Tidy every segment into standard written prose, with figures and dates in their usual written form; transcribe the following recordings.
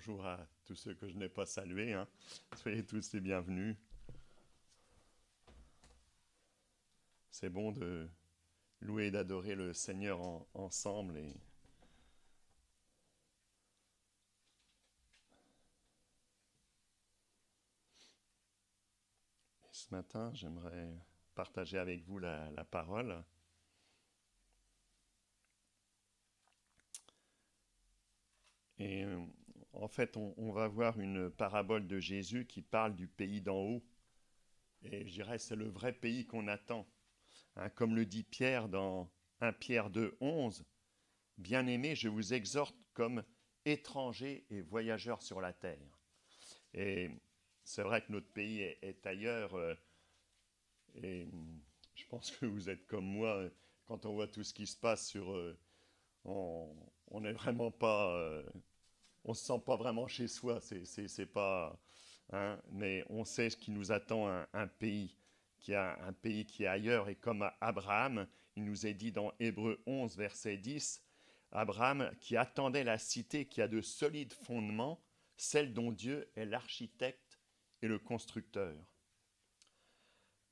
Bonjour à tous ceux que je n'ai pas salués, hein. Soyez tous les bienvenus. C'est bon de louer et d'adorer le Seigneur ensemble. Et ce matin, j'aimerais partager avec vous la parole. Et en fait, on va voir une parabole de Jésus qui parle du pays d'en haut. Et je dirais c'est le vrai pays qu'on attend. Hein, comme le dit Pierre dans 1 Pierre 2, 11, Bien-aimés, je vous exhorte comme étrangers et voyageurs sur la terre. Et c'est vrai que notre pays est ailleurs. Et je pense que vous êtes comme moi. Quand on voit tout ce qui se passe on n'est vraiment pas. On se sent pas vraiment chez soi. C'est pas. Hein, mais on sait ce qui nous attend un pays un pays qui est ailleurs. Et comme à Abraham, il nous est dit dans Hébreux 11, verset 10, Abraham qui attendait la cité qui a de solides fondements, celle dont Dieu est l'architecte et le constructeur.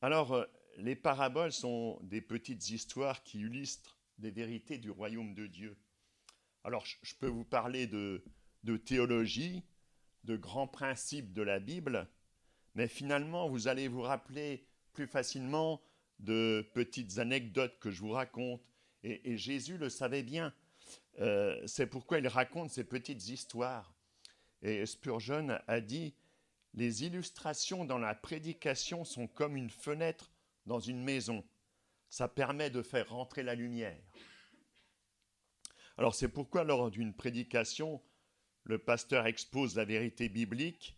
Alors, les paraboles sont des petites histoires qui illustrent des vérités du royaume de Dieu. Alors, je peux vous parler de théologie, de grands principes de la Bible, mais finalement, vous allez vous rappeler plus facilement de petites anecdotes que je vous raconte. Et Jésus le savait bien. C'est pourquoi il raconte ces petites histoires. Et Spurgeon a dit, les illustrations dans la prédication sont comme une fenêtre dans une maison. Ça permet de faire rentrer la lumière. Alors c'est pourquoi lors d'une prédication, le pasteur expose la vérité biblique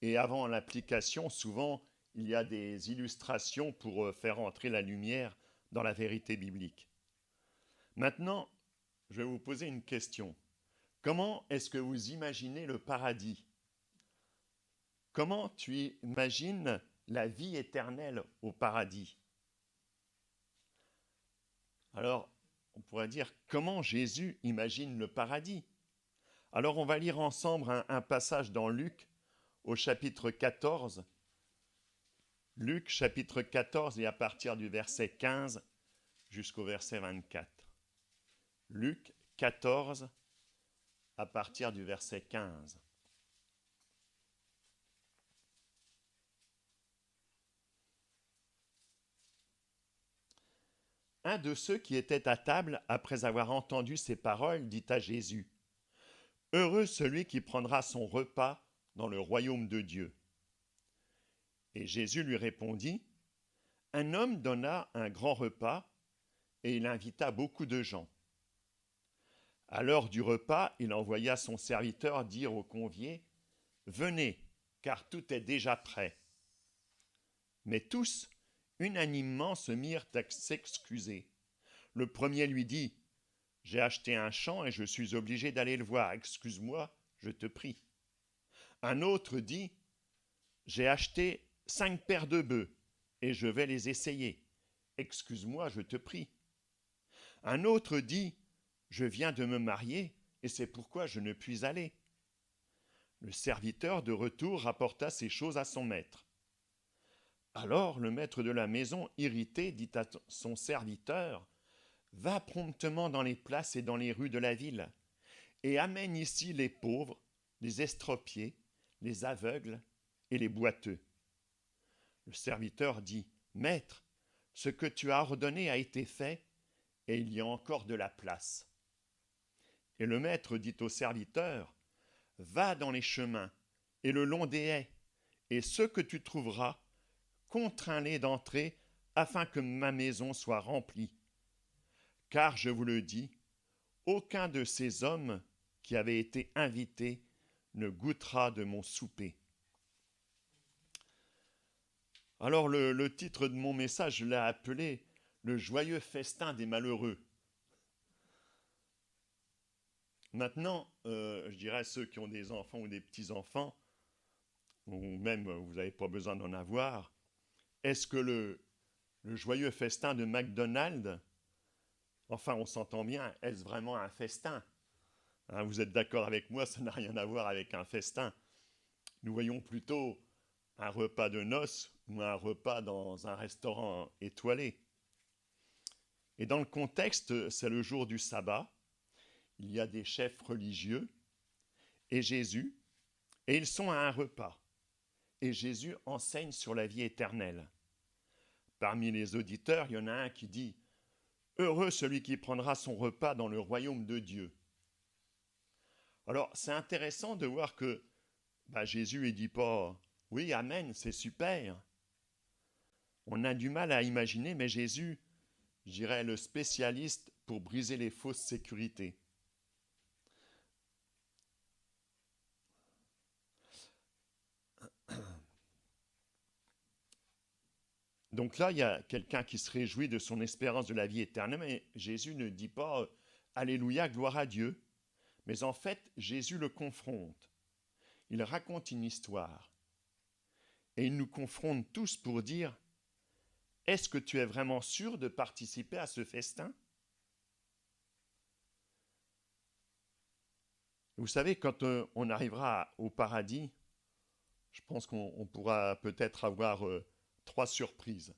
et avant l'application, souvent, il y a des illustrations pour faire entrer la lumière dans la vérité biblique. Maintenant, je vais vous poser une question. Comment est-ce que vous imaginez le paradis? Comment tu imagines la vie éternelle au paradis? Alors, on pourrait dire comment Jésus imagine le paradis. Alors, on va lire ensemble un passage dans Luc au chapitre 14. Luc chapitre 14 et à partir du verset 15 jusqu'au verset 24. Luc 14 à partir du verset 15. Un de ceux qui étaient à table, après avoir entendu ces paroles, dit à Jésus, Heureux celui qui prendra son repas dans le royaume de Dieu. Et Jésus lui répondit, Un homme donna un grand repas, et il invita beaucoup de gens. À l'heure du repas, il envoya son serviteur dire aux conviés, Venez, car tout est déjà prêt. Mais tous, unanimement, se mirent à s'excuser. Le premier lui dit, J'ai acheté un champ et je suis obligé d'aller le voir. Excuse-moi, je te prie. Un autre dit, J'ai acheté 5 paires de bœufs et je vais les essayer. Excuse-moi, je te prie. Un autre dit, Je viens de me marier et c'est pourquoi je ne puis aller. Le serviteur de retour rapporta ces choses à son maître. Alors le maître de la maison, irrité, dit à son serviteur, Va promptement dans les places et dans les rues de la ville, et amène ici les pauvres, les estropiés, les aveugles et les boiteux. Le serviteur dit, Maître, ce que tu as ordonné a été fait, et il y a encore de la place. Et le maître dit au serviteur, Va dans les chemins et le long des haies, et ceux que tu trouveras, contrains-les d'entrer, afin que ma maison soit remplie. Car je vous le dis, aucun de ces hommes qui avaient été invités ne goûtera de mon souper. Alors le titre de mon message, je l'ai appelé Le joyeux festin des malheureux. Maintenant, je dirais à ceux qui ont des enfants ou des petits-enfants, ou même vous n'avez pas besoin d'en avoir, est-ce que le joyeux festin de McDonald's, enfin on s'entend bien, est-ce vraiment un festin? Hein, vous êtes d'accord avec moi, ça n'a rien à voir avec un festin. Nous voyons plutôt un repas de noces ou un repas dans un restaurant étoilé. Et dans le contexte, c'est le jour du sabbat. Il y a des chefs religieux et Jésus, et ils sont à un repas. Et Jésus enseigne sur la vie éternelle. Parmi les auditeurs, il y en a un qui dit « Heureux celui qui prendra son repas dans le royaume de Dieu ». Alors, c'est intéressant de voir que Jésus ne dit pas « Oui, amen, c'est super ». On a du mal à imaginer, mais Jésus, je dirais, est le spécialiste pour briser les fausses sécurités. Donc là, il y a quelqu'un qui se réjouit de son espérance de la vie éternelle, mais Jésus ne dit pas « Alléluia, gloire à Dieu ». Mais en fait, Jésus le confronte. Il raconte une histoire. Et il nous confronte tous pour dire « Est-ce que tu es vraiment sûr de participer à ce festin ?» Vous savez, quand on arrivera au paradis, je pense qu'on pourra peut-être avoir 3 surprises.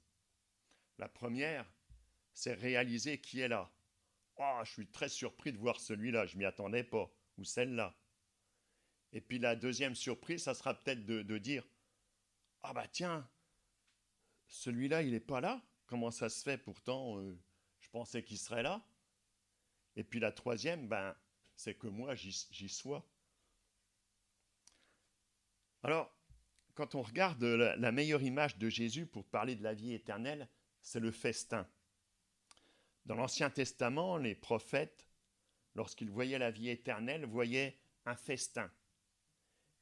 La première, c'est réaliser qui est là. Oh, je suis très surpris de voir celui-là, je ne m'y attendais pas, ou celle-là. Et puis la deuxième surprise, ça sera peut-être de dire ah tiens, celui-là, il n'est pas là. Comment ça se fait pourtant je pensais qu'il serait là. Et puis la troisième, c'est que moi, j'y sois. Alors, quand on regarde la meilleure image de Jésus pour parler de la vie éternelle, c'est le festin. Dans l'Ancien Testament, les prophètes, lorsqu'ils voyaient la vie éternelle, voyaient un festin.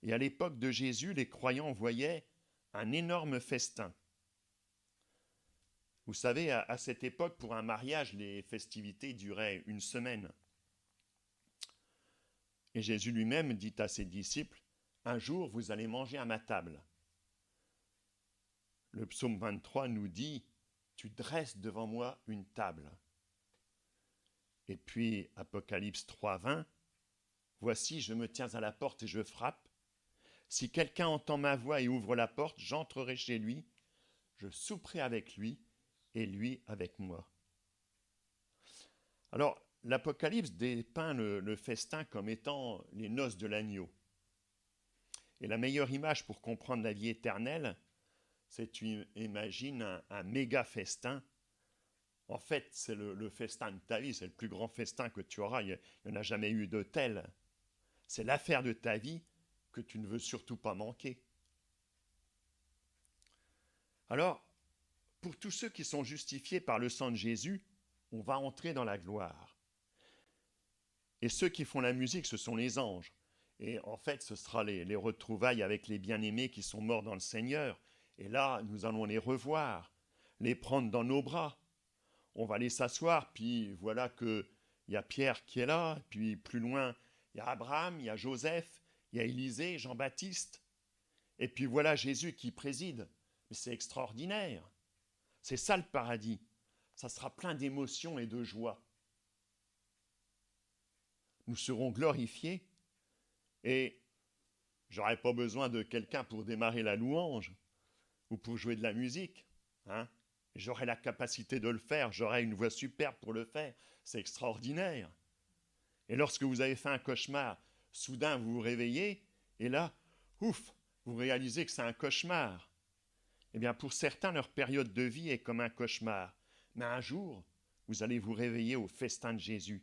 Et à l'époque de Jésus, les croyants voyaient un énorme festin. Vous savez, à cette époque, pour un mariage, les festivités duraient 1 semaine. Et Jésus lui-même dit à ses disciples, « Un jour, vous allez manger à ma table. » Le psaume 23 nous dit, « Tu dresses devant moi une table. » Et puis, Apocalypse 3,20, « Voici, je me tiens à la porte et je frappe. Si quelqu'un entend ma voix et ouvre la porte, j'entrerai chez lui, je souperai avec lui et lui avec moi. » Alors, l'Apocalypse dépeint le festin comme étant les noces de l'agneau. Et la meilleure image pour comprendre la vie éternelle, c'est tu imagines un méga festin. En fait, c'est le festin de ta vie, c'est le plus grand festin que tu auras. Il n'y en a jamais eu de tel. C'est l'affaire de ta vie que tu ne veux surtout pas manquer. Alors, pour tous ceux qui sont justifiés par le sang de Jésus, on va entrer dans la gloire. Et ceux qui font la musique, ce sont les anges. Et en fait, ce sera les retrouvailles avec les bien-aimés qui sont morts dans le Seigneur. Et là, nous allons les revoir, les prendre dans nos bras. On va aller s'asseoir, puis voilà qu'il y a Pierre qui est là, puis plus loin, il y a Abraham, il y a Joseph, il y a Élisée, Jean-Baptiste. Et puis voilà Jésus qui préside. Mais c'est extraordinaire. C'est ça le paradis. Ça sera plein d'émotions et de joie. Nous serons glorifiés et j'aurai pas besoin de quelqu'un pour démarrer la louange ou pour jouer de la musique. Hein? J'aurai la capacité de le faire, j'aurai une voix superbe pour le faire. C'est extraordinaire. Et lorsque vous avez fait un cauchemar, soudain vous vous réveillez et là, ouf, vous réalisez que c'est un cauchemar. Eh bien, pour certains, leur période de vie est comme un cauchemar. Mais un jour, vous allez vous réveiller au festin de Jésus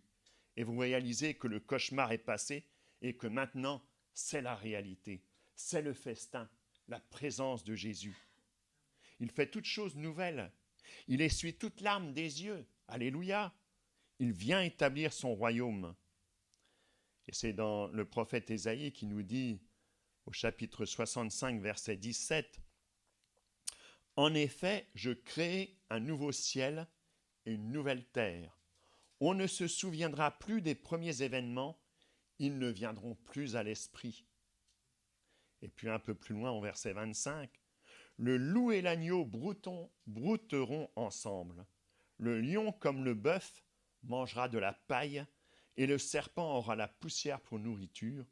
et vous réalisez que le cauchemar est passé et que maintenant, c'est la réalité. C'est le festin, la présence de Jésus. Il fait toutes choses nouvelles. Il essuie toute larme des yeux. Alléluia. Il vient établir son royaume. Et c'est dans le prophète Ésaïe qui nous dit, au chapitre 65, verset 17, « En effet, je crée un nouveau ciel et une nouvelle terre. On ne se souviendra plus des premiers événements, ils ne viendront plus à l'esprit. » Et puis un peu plus loin, au verset 25, « Le loup et l'agneau brouteront ensemble. Le lion comme le bœuf mangera de la paille, et le serpent aura la poussière pour nourriture,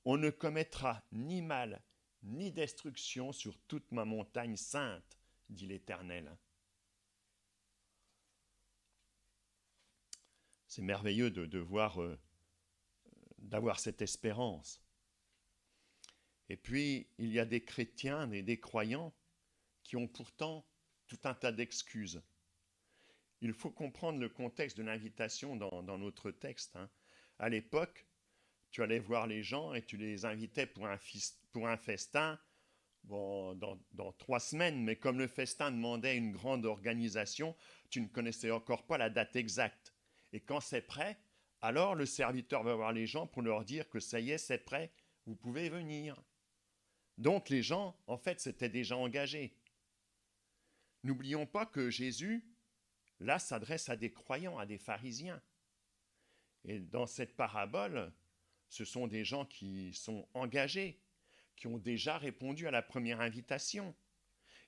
on ne commettra ni mal, ni destruction sur toute ma montagne sainte, dit l'Éternel. C'est merveilleux de voir, d'avoir cette espérance. Et puis, il y a des chrétiens et des croyants qui ont pourtant tout un tas d'excuses. Il faut comprendre le contexte de l'invitation dans notre texte. À l'époque, tu allais voir les gens et tu les invitais pour un festin dans 3 semaines, mais comme le festin demandait une grande organisation, tu ne connaissais encore pas la date exacte. Et quand c'est prêt, alors le serviteur va voir les gens pour leur dire que ça y est, c'est prêt, vous pouvez venir. Donc les gens, en fait, c'était déjà engagés. N'oublions pas que Jésus, là, s'adresse à des croyants, à des pharisiens. Et dans cette parabole, ce sont des gens qui sont engagés, qui ont déjà répondu à la première invitation.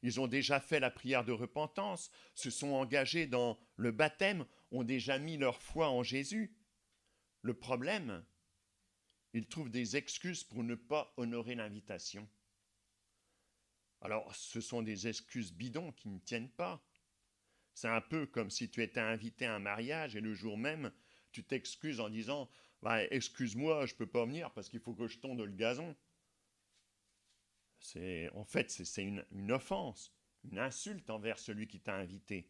Ils ont déjà fait la prière de repentance, se sont engagés dans le baptême, ont déjà mis leur foi en Jésus. Le problème, ils trouvent des excuses pour ne pas honorer l'invitation. Alors, ce sont des excuses bidons qui ne tiennent pas. C'est un peu comme si tu étais invité à un mariage et le jour même, tu t'excuses en disant bah, « Excuse-moi, je ne peux pas venir parce qu'il faut que je tonde le gazon. » En fait, c'est une offense, une insulte envers celui qui t'a invité.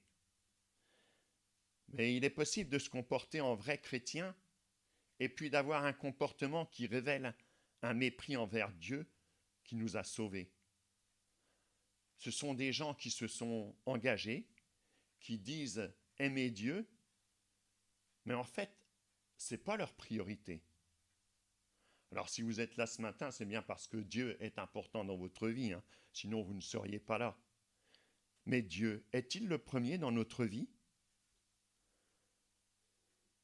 Mais il est possible de se comporter en vrai chrétien et puis d'avoir un comportement qui révèle un mépris envers Dieu qui nous a sauvés. Ce sont des gens qui se sont engagés, qui disent aimer Dieu, mais en fait, ce n'est pas leur priorité. Alors si vous êtes là ce matin, c'est bien parce que Dieu est important dans votre vie, sinon vous ne seriez pas là. Mais Dieu, est-il le premier dans notre vie?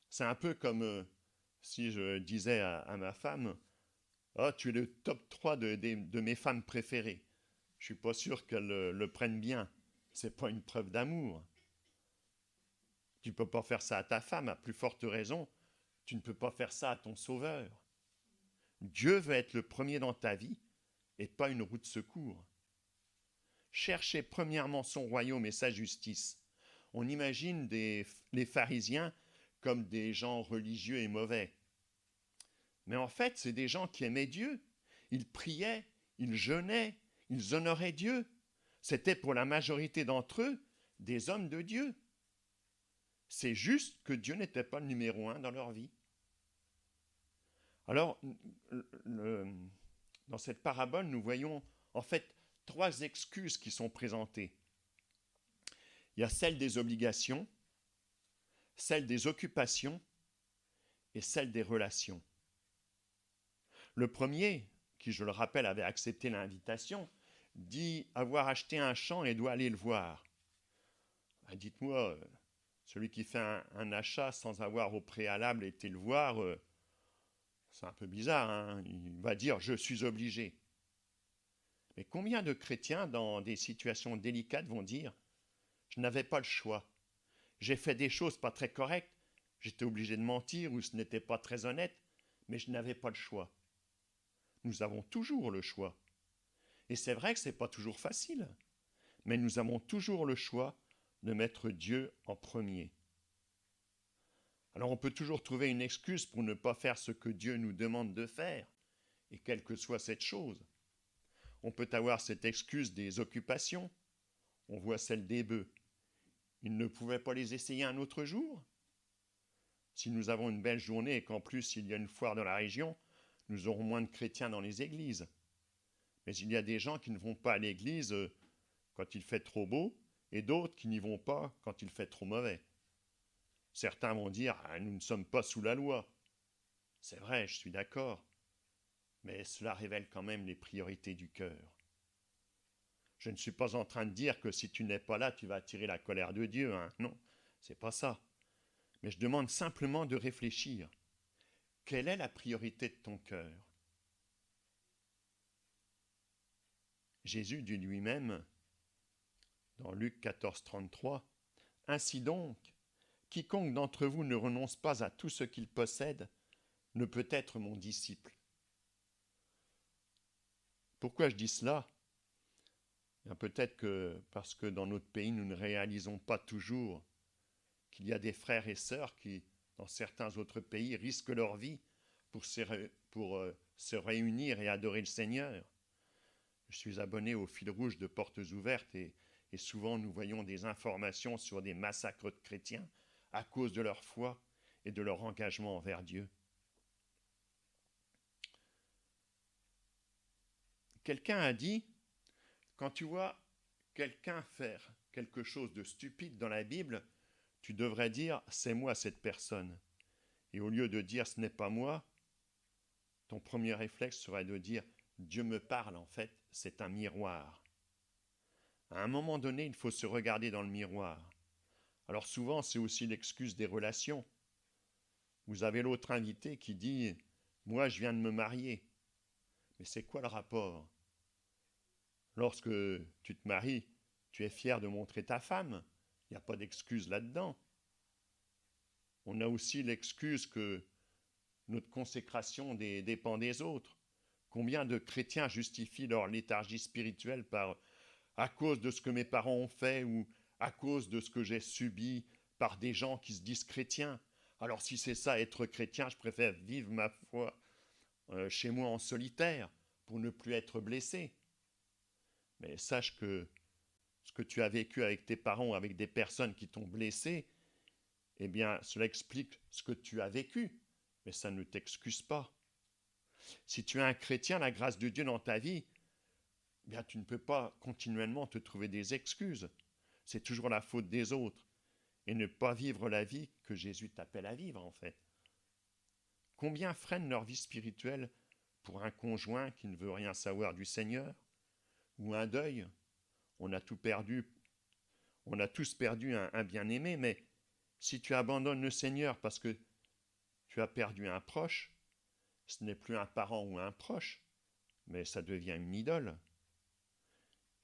C'est un peu comme si je disais à ma femme, « Oh, tu es le top 3 de mes femmes préférées. » Je ne suis pas sûr qu'elle le prenne bien. Ce n'est pas une preuve d'amour. Tu ne peux pas faire ça à ta femme, à plus forte raison, tu ne peux pas faire ça à ton sauveur. Dieu veut être le premier dans ta vie et pas une roue de secours. Cherchez premièrement son royaume et sa justice. On imagine les pharisiens comme des gens religieux et mauvais. Mais en fait, c'est des gens qui aimaient Dieu. Ils priaient, ils jeûnaient, ils honoraient Dieu. C'était pour la majorité d'entre eux des hommes de Dieu. C'est juste que Dieu n'était pas le numéro 1 dans leur vie. Alors, dans cette parabole, nous voyons en fait 3 excuses qui sont présentées. Il y a celle des obligations, celle des occupations et celle des relations. Le premier, qui je le rappelle avait accepté l'invitation, dit avoir acheté un champ et doit aller le voir. Dites-moi, celui qui fait un achat sans avoir au préalable été le voir, c'est un peu bizarre, il va dire « je suis obligé ». Mais combien de chrétiens dans des situations délicates vont dire « je n'avais pas le choix, j'ai fait des choses pas très correctes, j'étais obligé de mentir ou ce n'était pas très honnête, mais je n'avais pas le choix ». Nous avons toujours le choix. Et c'est vrai que ce n'est pas toujours facile, mais nous avons toujours le choix de mettre Dieu en premier. Alors on peut toujours trouver une excuse pour ne pas faire ce que Dieu nous demande de faire, et quelle que soit cette chose. On peut avoir cette excuse des occupations. On voit celle des bœufs. Ils ne pouvaient pas les essayer un autre jour? Si nous avons une belle journée et qu'en plus il y a une foire dans la région, nous aurons moins de chrétiens dans les églises. Mais il y a des gens qui ne vont pas à l'église quand il fait trop beau et d'autres qui n'y vont pas quand il fait trop mauvais. Certains vont dire « nous ne sommes pas sous la loi ». C'est vrai, je suis d'accord. Mais cela révèle quand même les priorités du cœur. Je ne suis pas en train de dire que si tu n'es pas là, tu vas attirer la colère de Dieu. Non, c'est pas ça. Mais je demande simplement de réfléchir. Quelle est la priorité de ton cœur? Jésus dit lui-même, dans Luc 14, 33, « Ainsi donc, Quiconque d'entre vous ne renonce pas à tout ce qu'il possède ne peut être mon disciple. Pourquoi je dis cela ? Peut-être que parce que dans notre pays, nous ne réalisons pas toujours qu'il y a des frères et sœurs qui, dans certains autres pays, risquent leur vie pour se réunir et adorer le Seigneur. Je suis abonné au fil rouge de Portes Ouvertes et souvent nous voyons des informations sur des massacres de chrétiens à cause de leur foi et de leur engagement envers Dieu. Quelqu'un a dit, quand tu vois quelqu'un faire quelque chose de stupide dans la Bible, tu devrais dire « c'est moi cette personne ». Et au lieu de dire « ce n'est pas moi », ton premier réflexe serait de dire « Dieu me parle, en fait, c'est un miroir ». À un moment donné, il faut se regarder dans le miroir. Alors souvent, c'est aussi l'excuse des relations. Vous avez l'autre invité qui dit « moi, je viens de me marier ». Mais c'est quoi le rapport ? Lorsque tu te maries, tu es fier de montrer ta femme. Il n'y a pas d'excuse là-dedans. On a aussi l'excuse que notre consécration dépend des autres. Combien de chrétiens justifient leur léthargie spirituelle à cause de ce que mes parents ont fait ou à cause de ce que j'ai subi par des gens qui se disent chrétiens. Alors si c'est ça, être chrétien, je préfère vivre ma foi chez moi en solitaire pour ne plus être blessé. Mais sache que ce que tu as vécu avec tes parents, avec des personnes qui t'ont blessé, eh bien, cela explique ce que tu as vécu, mais ça ne t'excuse pas. Si tu es un chrétien, la grâce de Dieu dans ta vie, eh bien, tu ne peux pas continuellement te trouver des excuses. C'est toujours la faute des autres. Et ne pas vivre la vie que Jésus t'appelle à vivre, en fait. Combien freinent leur vie spirituelle pour un conjoint qui ne veut rien savoir du Seigneur ? Ou un deuil ? On a tout perdu. On a tous perdu un bien-aimé, mais si tu abandonnes le Seigneur parce que tu as perdu un proche, ce n'est plus un parent ou un proche, mais ça devient une idole.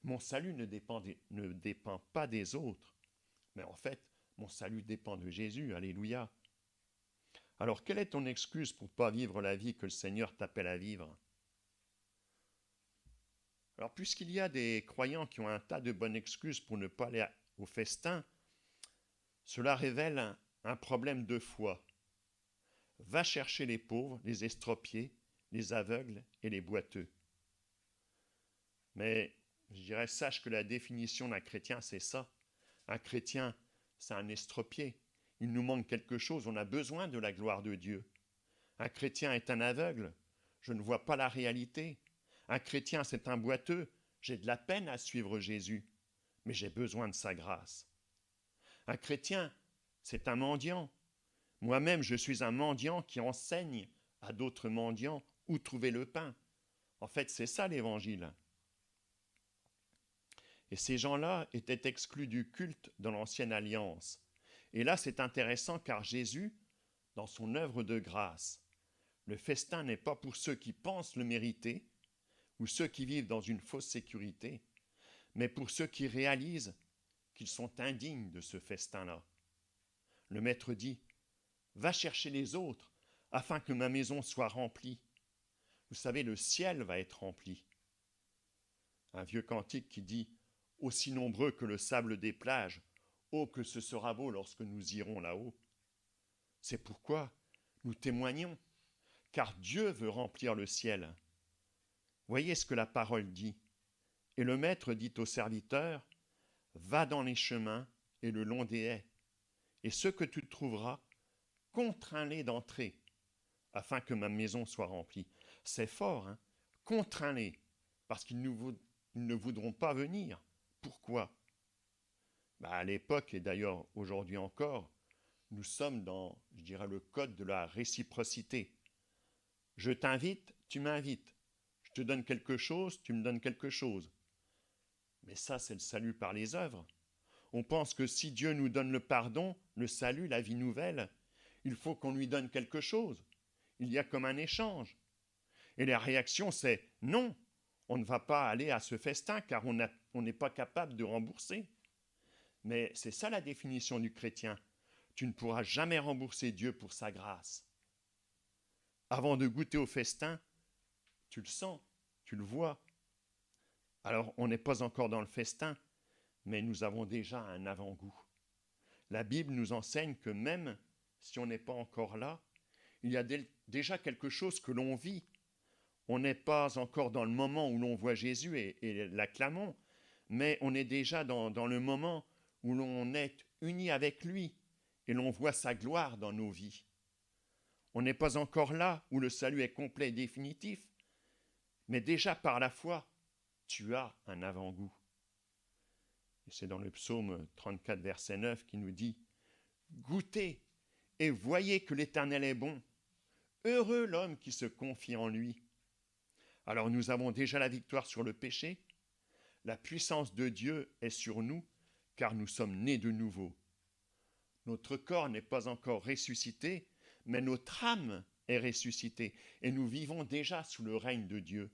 Mon salut ne dépend pas des autres, mais en fait, mon salut dépend de Jésus, alléluia. Alors, quelle est ton excuse pour ne pas vivre la vie que le Seigneur t'appelle à vivre ? Alors, puisqu'il y a des croyants qui ont un tas de bonnes excuses pour ne pas aller au festin, cela révèle un problème de foi. Va chercher les pauvres, les estropiés, les aveugles et les boiteux. Mais je dirais, sache que la définition d'un chrétien, c'est ça. Un chrétien, c'est un estropié. Il nous manque quelque chose, on a besoin de la gloire de Dieu. Un chrétien est un aveugle, je ne vois pas la réalité. Un chrétien, c'est un boiteux, j'ai de la peine à suivre Jésus, mais j'ai besoin de sa grâce. Un chrétien, c'est un mendiant. Moi-même, je suis un mendiant qui enseigne à d'autres mendiants où trouver le pain. En fait, c'est ça l'évangile. Et ces gens-là étaient exclus du culte dans l'Ancienne Alliance. Et là, c'est intéressant car Jésus, dans son œuvre de grâce, le festin n'est pas pour ceux qui pensent le mériter ou ceux qui vivent dans une fausse sécurité, mais pour ceux qui réalisent qu'ils sont indignes de ce festin-là. Le Maître dit « Va chercher les autres afin que ma maison soit remplie. » Vous savez, le ciel va être rempli. Un vieux cantique qui dit « Aussi nombreux que le sable des plages, oh que ce sera beau lorsque nous irons là-haut. » C'est pourquoi nous témoignons, car Dieu veut remplir le ciel. Voyez ce que la parole dit. Et le Maître dit au serviteur, va dans les chemins et le long des haies, et ceux que tu trouveras, contrains-les d'entrer, afin que ma maison soit remplie. C'est fort, hein ? Contrains-les, parce qu'ils ne voudront pas venir. Pourquoi ? À l'époque, et d'ailleurs aujourd'hui encore, nous sommes dans, je dirais, le code de la réciprocité. Je t'invite, tu m'invites. Je te donne quelque chose, tu me donnes quelque chose. Mais ça, c'est le salut par les œuvres. On pense que si Dieu nous donne le pardon, le salut, la vie nouvelle, il faut qu'on lui donne quelque chose. Il y a comme un échange. Et la réaction, c'est non, on ne va pas aller à ce festin car on n'est pas capable de rembourser. Mais c'est ça la définition du chrétien. tu ne pourras jamais rembourser Dieu pour sa grâce. Avant de goûter au festin, tu le sens, tu le vois. Alors, on n'est pas encore dans le festin, mais nous avons déjà un avant-goût. La Bible nous enseigne que même si on n'est pas encore là, il y a déjà quelque chose que l'on vit. On n'est pas encore dans le moment où l'on voit Jésus et l'acclamons, mais on est déjà dans le moment où l'on est uni avec lui et l'on voit sa gloire dans nos vies. On n'est pas encore là où le salut est complet et définitif, mais déjà par la foi, tu as un avant-goût. Et c'est dans le psaume 34, verset 9 qui nous dit « Goûtez et voyez que l'Éternel est bon. Heureux l'homme qui se confie en lui. » Alors nous avons déjà la victoire sur le péché. La puissance de Dieu est sur nous, car nous sommes nés de nouveau. Notre corps n'est pas encore ressuscité, mais notre âme est ressuscitée, et nous vivons déjà sous le règne de Dieu.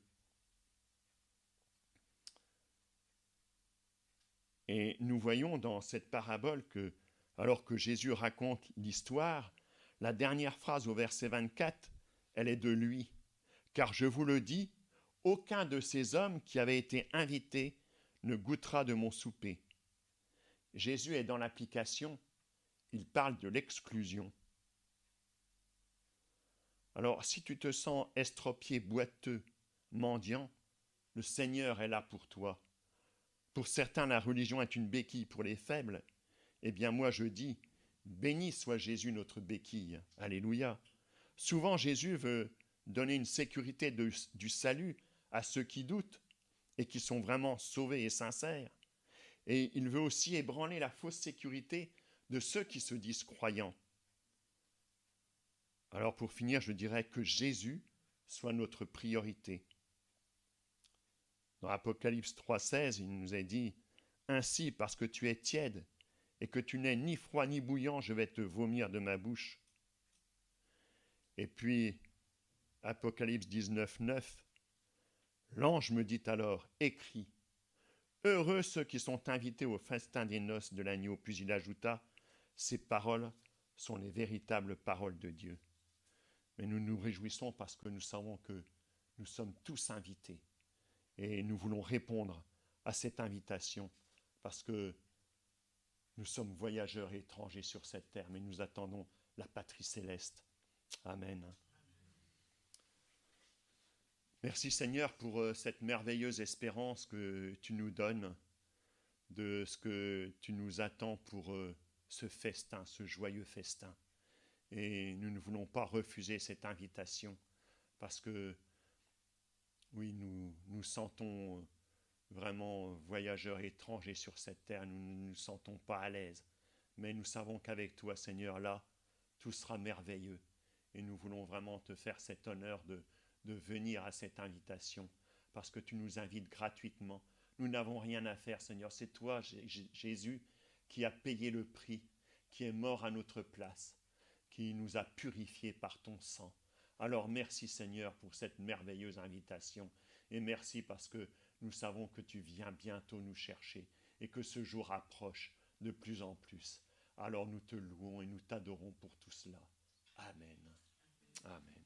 Et nous voyons dans cette parabole que, alors que Jésus raconte l'histoire, la dernière phrase au verset 24, elle est de lui. « Car je vous le dis, aucun de ces hommes qui avaient été invités ne goûtera de mon souper. » Jésus est dans l'application, il parle de l'exclusion. Alors, si tu te sens estropié, boiteux, mendiant, le Seigneur est là pour toi. Pour certains, la religion est une béquille pour les faibles. Eh bien, moi, je dis, béni soit Jésus notre béquille. Alléluia. Souvent, Jésus veut donner une sécurité du salut à ceux qui doutent et qui sont vraiment sauvés et sincères. Et il veut aussi ébranler la fausse sécurité de ceux qui se disent croyants. Alors pour finir, je dirais que Jésus soit notre priorité. Dans Apocalypse 3,16, il nous est dit « Ainsi, parce que tu es tiède et que tu n'es ni froid ni bouillant, je vais te vomir de ma bouche. » Et puis, Apocalypse 19,9, l'ange me dit alors « Écris, heureux ceux qui sont invités au festin des noces de l'agneau. » Puis il ajouta « Ces paroles sont les véritables paroles de Dieu. » Mais nous nous réjouissons parce que nous savons que nous sommes tous invités. Et nous voulons répondre à cette invitation parce que nous sommes voyageurs et étrangers sur cette terre, mais nous attendons la patrie céleste. Amen. Merci Seigneur pour cette merveilleuse espérance que tu nous donnes de ce que tu nous attends pour ce festin, ce joyeux festin. Et nous ne voulons pas refuser cette invitation parce que, oui, nous nous sentons vraiment voyageurs étrangers sur cette terre. Nous ne nous sentons pas à l'aise. Mais nous savons qu'avec toi, Seigneur, là, tout sera merveilleux. Et nous voulons vraiment te faire cet honneur de venir à cette invitation parce que tu nous invites gratuitement. Nous n'avons rien à faire, Seigneur. C'est toi, Jésus, qui a payé le prix, qui est mort à notre place, qui nous a purifiés par ton sang. Alors merci Seigneur pour cette merveilleuse invitation et merci parce que nous savons que tu viens bientôt nous chercher et que ce jour approche de plus en plus. Alors nous te louons et nous t'adorons pour tout cela. Amen. Amen.